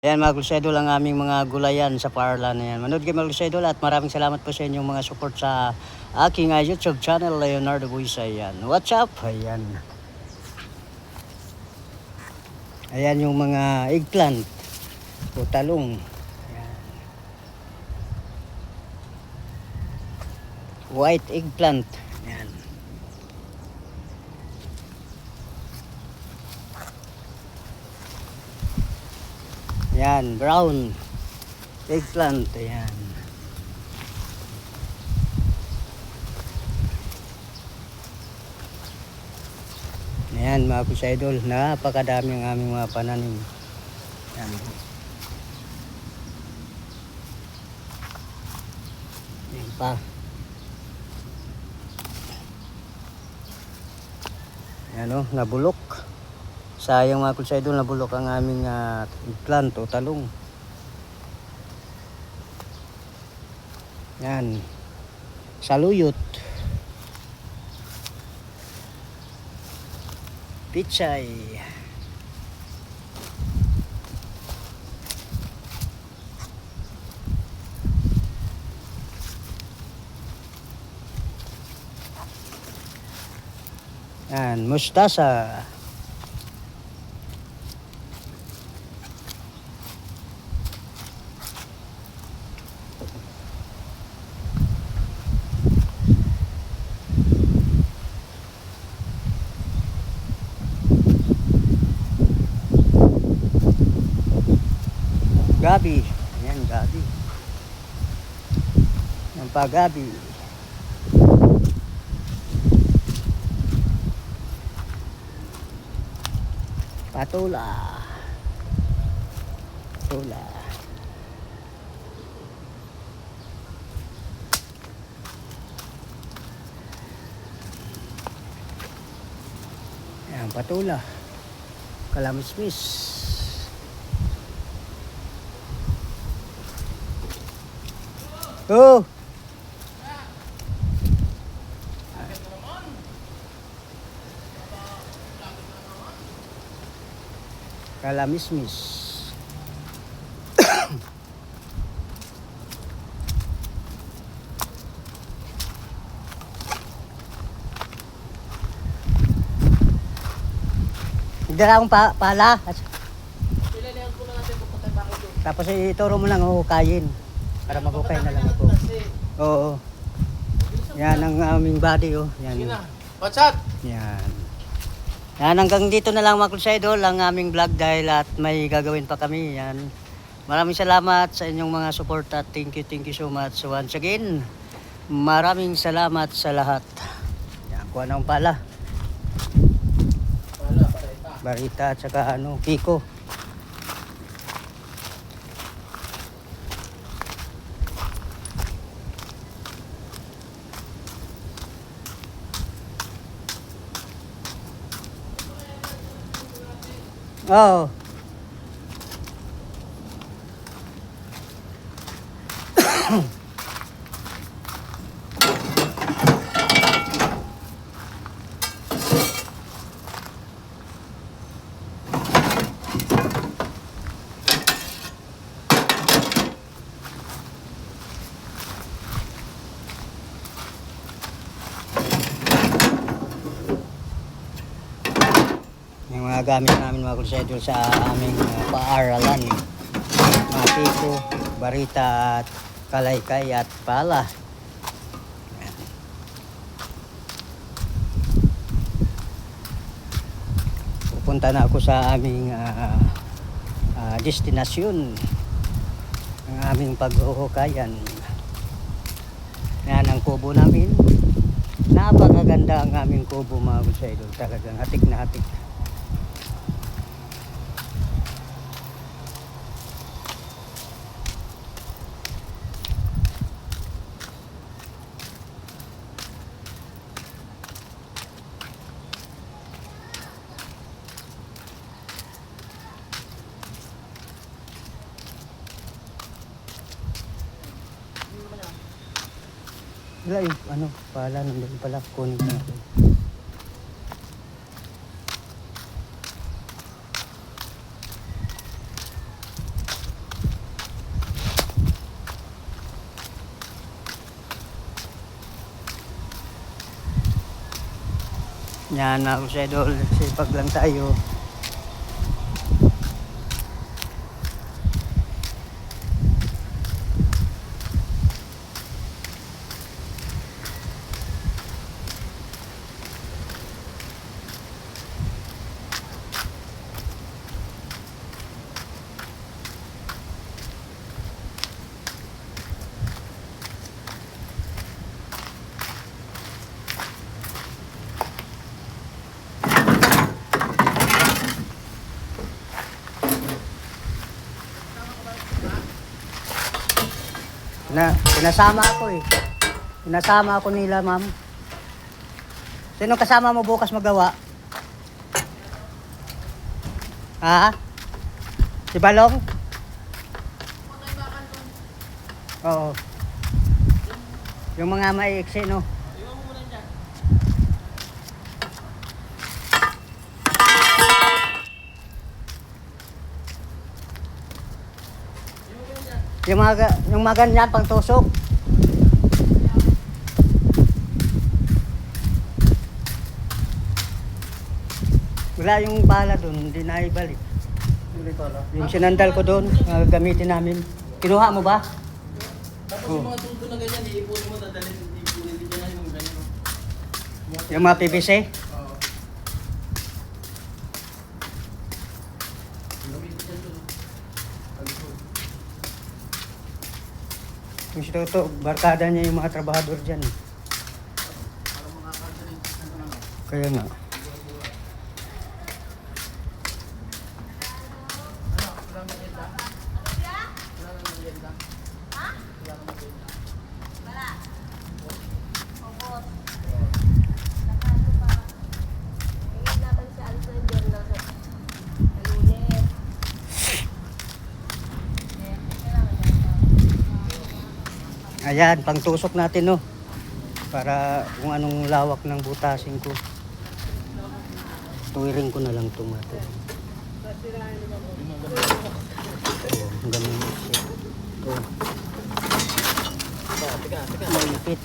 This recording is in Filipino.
Ayan mga Crusadol, ang aming mga gulayan sa parla na yan. Manood kayo mga Crusadol at maraming salamat po sa inyong mga support sa aking YouTube channel, Leonardo Buisay. Ayan. What's up? Ayan. Ayan yung mga eggplant o talong. Ayan. White eggplant. Ayan. Ayan, brown eggplant. Ayan. Ayan mga Crusadol, napakadami ang aming mga pananim. Ayan. Ayan pa. Ayan o, nabulok. Sayang mga Crusadol, nabulok ang aming eggplant o talong. Yan. Saluyot. Pichay. Yan, mustasa. Gabi. Ayan, gabi. Yan pa, gabi. Patula. Patula. Ayan, patula. Kalamismis. Oh! Kalamismis. Dala akong pala. Tapos ituro mo lang hukayin. Para maghukay na lang ako. Oo. Yan ang aming body oh. Yan. What's up? Yan. Yan, hanggang dito na lang mga Crusadol ang aming vlog dahil at may gagawin pa kami. Yan. Maraming salamat sa inyong mga support at thank you so much. So once again, maraming salamat sa lahat. Yan, kuha ng pala. Barita at saka Kiko. Oh. Yung mga gamit namin mga Crusadol sa aming paaralan, mga piko, barita at kalaykay at pala. Ayan. Pupunta na ako sa aming destinasyon, ang aming paghuhukayan. Yan ang kubo namin. Napakaganda ang aming kubo mga Crusadol, talagang hatik na hatik. Wala yung pala nandun pala, kunin ko natin. Yan mga idol, sipag lang tayo. Pinasama ako eh. Pinasama ako nila, ma'am. Sino kasama mo bukas magawa? Ha? Si Balong? Oo. Yung mga maiksi, no? Yung mga ganyan, pang tusok. Wala yung pala doon, hindi na ibalik. Yung sinandal ko doon, gamitin namin. Kinuha mo ba? Tapos yung mga tuto na ganyan, iipunin mo, dadalhin, iipunin din yan yung ganyan. Yung mga PVC? Oo. Gamitin yan doon. Yung si Toto, barkada niya yung mga trabahador dyan. Para makakagaling. Kaya nga. Wala nang maganda? Wala nang maganda? Wala nang maganda? Ayan, pangtusok natin, no. Para kung anong lawak ng butasin ko. Tuwirin ko na lang itong ato. Ang ganun. Ito. Teka. Maipit.